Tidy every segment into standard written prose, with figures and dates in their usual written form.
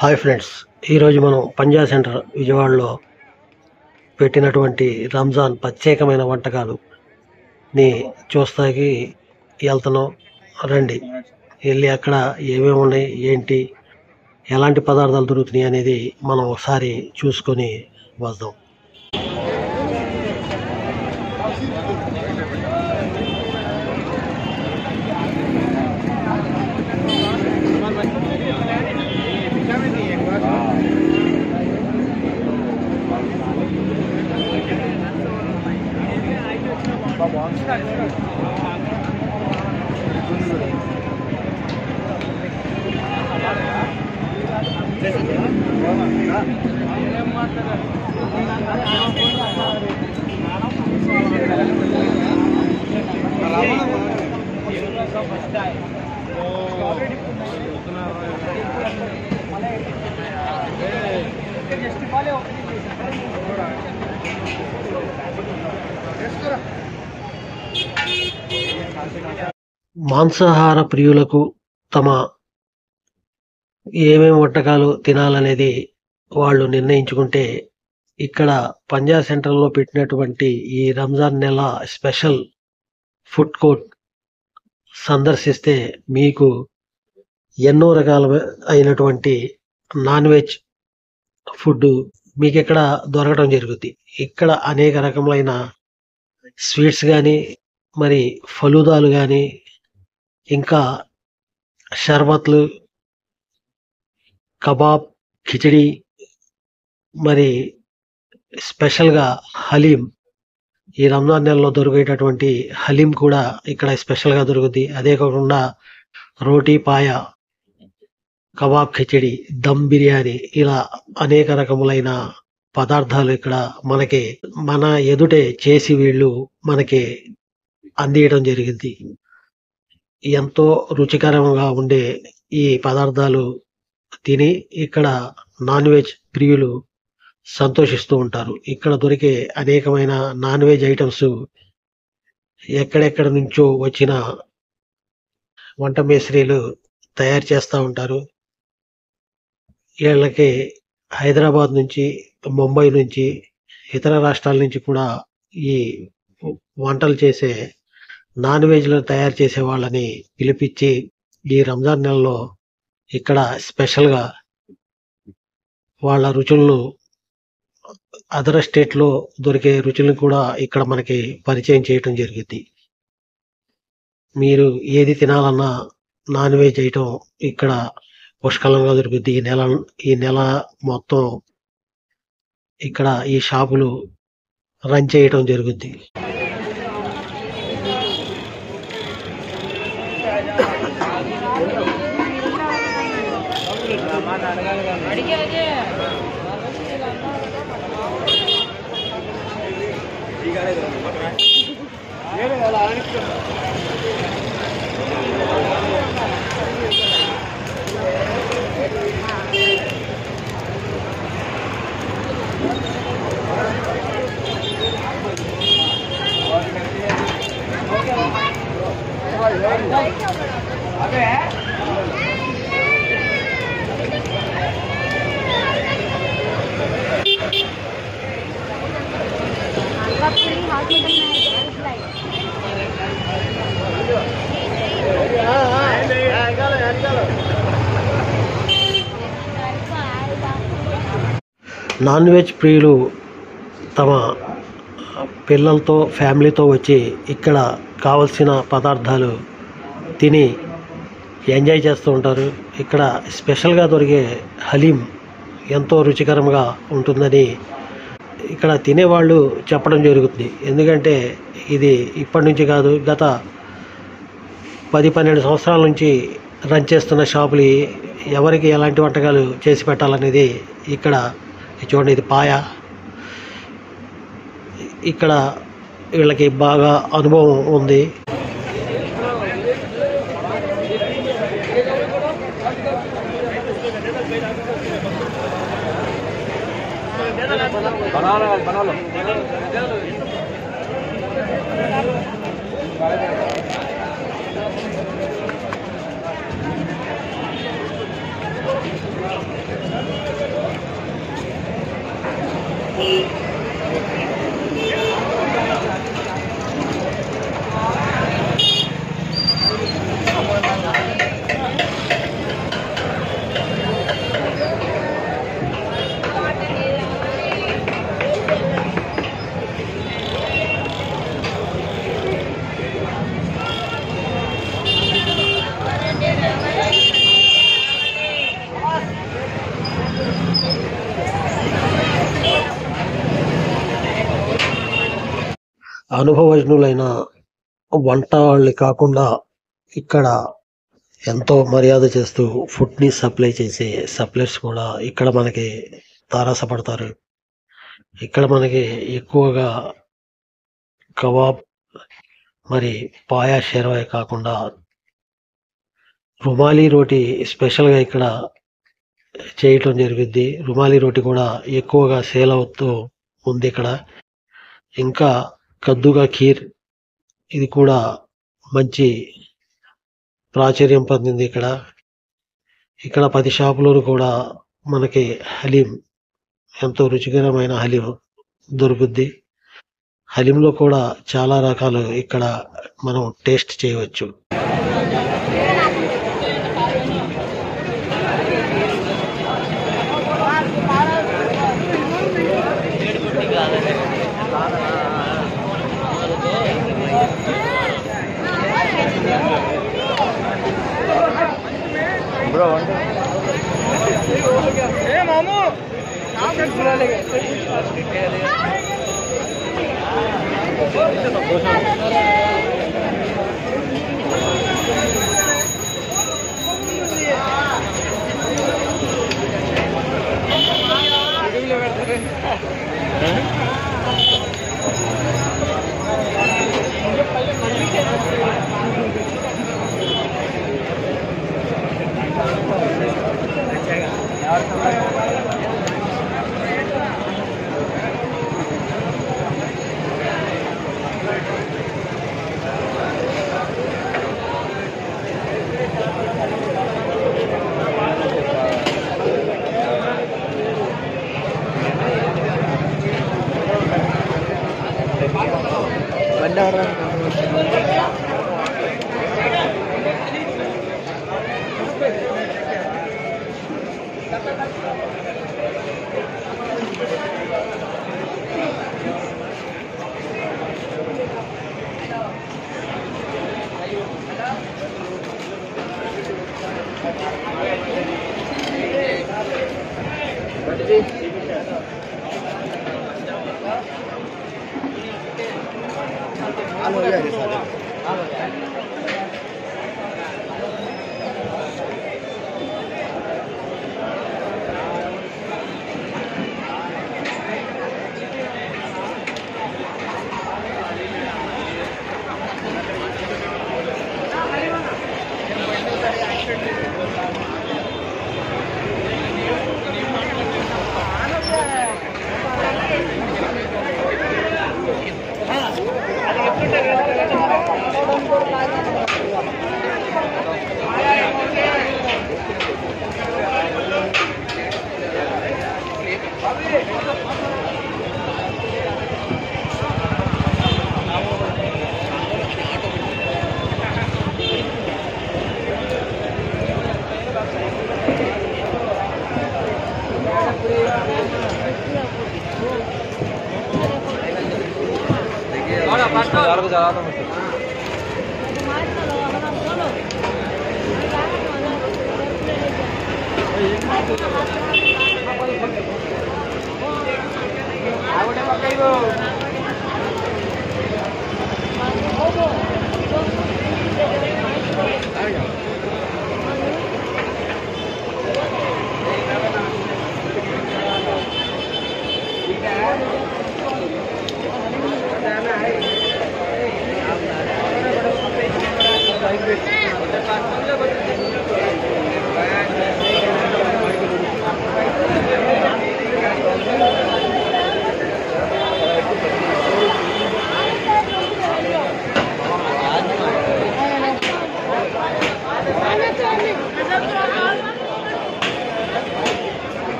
Hi friends, ఈరోజు మనం Punjab centre విజయవాడలో పెట్టినటువంటి రంజాన్ ప్రత్యేకమైన వంటకాలుని చూస్తాకి వెళ్తున్నాం. రండి, వెళ్ళి అక్కడ ఏమేమి ఉన్నాయి, ఏంటి, ఎలాంటి పదార్థాలు దొరుకుతున్నాయి అనేది మనం ఒకసారి చూసుకొని వద్దాం. మాంసాహార ప్రియులకు తమ ఏమేమి వంటకాలు తినాలనేది వాళ్ళు నిర్ణయించుకుంటే ఇక్కడ పంజాబ్ సెంటర్లో పెట్టినటువంటి ఈ రంజాన్ నెల స్పెషల్ ఫుడ్ కోర్ట్ సందర్శిస్తే మీకు ఎన్నో రకాల అయినటువంటి నాన్ వెజ్ ఫుడ్ మీకు ఇక్కడ దొరకడం జరుగుతుంది. ఇక్కడ అనేక రకములైన స్వీట్స్ కానీ, మరి ఫలూదాలు కానీ, ఇంకా షర్బత్లు, కబాబ్, కిచడి, మరి స్పెషల్గా హలీం, ఈ రంజాన్ నెలలో దొరికేటటువంటి హలీం కూడా ఇక్కడ స్పెషల్గా దొరుకుతుంది. అదే కాకుండా రోటీ, పాయ, కబాబ్, కిచడి, దమ్ బిర్యానీ, ఇలా అనేక రకములైన పదార్థాలు ఇక్కడ మన ఎదుటే చేసి వీళ్ళు మనకి అందియడం జరిగింది. ఎంతో రుచికరంగా ఉండే ఈ పదార్థాలు తిని ఇక్కడ నాన్ వెజ్ ప్రియులు సంతోషిస్తూ ఉంటారు. ఇక్కడ దొరికే అనేకమైన నాన్ వెజ్ ఐటమ్స్ ఎక్కడెక్కడ నుంచో వచ్చిన వంట మేస్త్రీలు తయారు చేస్తూ ఉంటారు. వీళ్ళకి హైదరాబాద్ నుంచి, ముంబై నుంచి, ఇతర రాష్ట్రాల నుంచి కూడా ఈ వంటలు చేసే నాన్ వెజ్లను తయారు చేసే వాళ్ళని పిలిపించి ఈ రంజాన్ నెలలో ఇక్కడ స్పెషల్గా వాళ్ళ రుచులను, అదర్ స్టేట్లో దొరికే రుచులను కూడా ఇక్కడ మనకి పరిచయం చేయటం జరిగింది. మీరు ఏది తినాలన్నా నాన్ వెజ్ ఐటమ్ ఇక్కడ పుష్కలంగా దొరుకుతుంది. ఈ నెల మొత్తం ఇక్కడ ఈ షాపులు రన్ చేయటం జరుగుద్ది. నాన్ వెజ్ ప్రియులు తమ పిల్లలతో, ఫ్యామిలీతో వచ్చి ఇక్కడ కావలసిన పదార్థాలు తిని ఎంజాయ్ చేస్తూ ఉంటారు. ఇక్కడ స్పెషల్గా దొరికే హలీం ఎంతో రుచికరంగా ఉంటుందని ఇక్కడ తినేవాళ్ళు చెప్పడం జరుగుతుంది. ఎందుకంటే ఇది ఇప్పటి నుంచి కాదు, గత 10-12 సంవత్సరాల నుంచి రన్ చేస్తున్న షాపులు ఎవరికి ఎలాంటి వంటకాలు చేసి పెట్టాలనేది ఇక్కడ చూడండి. ఇది పాయ, ఇక్కడ వీళ్ళకి బాగా అనుభవం ఉంది. बना लो అనుభవజ్ఞులైన వంట వాళ్ళే కాకుండా ఇక్కడ ఎంతో మర్యాద చేస్తూ ఫుడ్ని సప్లై చేసే సప్లైర్స్ కూడా ఇక్కడ మనకి తారసపడతారు. ఇక్కడ మనకి ఎక్కువగా కబాబ్ మరి పాయా షెర్వాయి కాకుండా రుమాలి రోటీ స్పెషల్గా ఇక్కడ చేయటం జరుగుద్ది. రుమాలి రోటీ కూడా ఎక్కువగా సేల్ అవుతూ ఉంది ఇక్కడ. ఇంకా కద్దుగా ఖీర్ ఇది కూడా మంచి ప్రాచుర్యం పొందింది ఇక్కడ. ఇక్కడ 10 షాపులోను కూడా మనకి హలీం ఎంతో రుచికరమైన హలీం దొరుకుద్ది. హలీంలో కూడా చాలా రకాలు ఇక్కడ మనం టేస్ట్ చేయవచ్చు.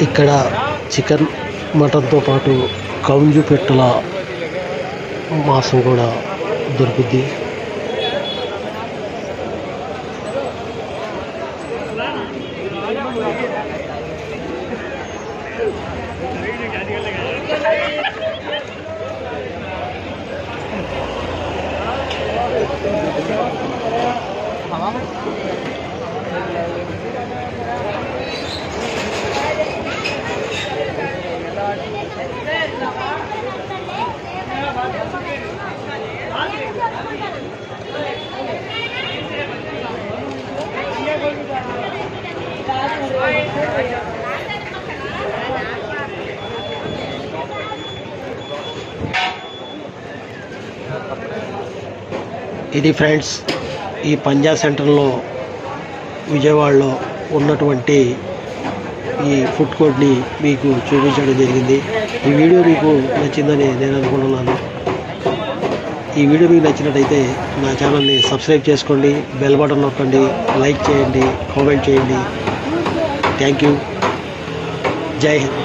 ఇక్కడ చికెన్ మటన్తో పాటు కౌంజు పెట్టల మాంసం కూడా దొరుకుద్ది. ఇది ఫ్రెండ్స్ ఈ పంజా సెంటర్లో విజయవాడలో ఉన్నటువంటి ఈ ఫుడ్ కోర్ట్ని మీకు చూపించడం జరిగింది. ఈ వీడియో మీకు నచ్చిందని నేను అనుకుంటున్నాను. ఈ వీడియో మీకు నచ్చినట్టయితే నా ఛానల్ని సబ్స్క్రైబ్ చేసుకోండి, బెల్ బటన్ నొక్కండి, లైక్ చేయండి, కామెంట్ చేయండి. Thank you. జై హింద్.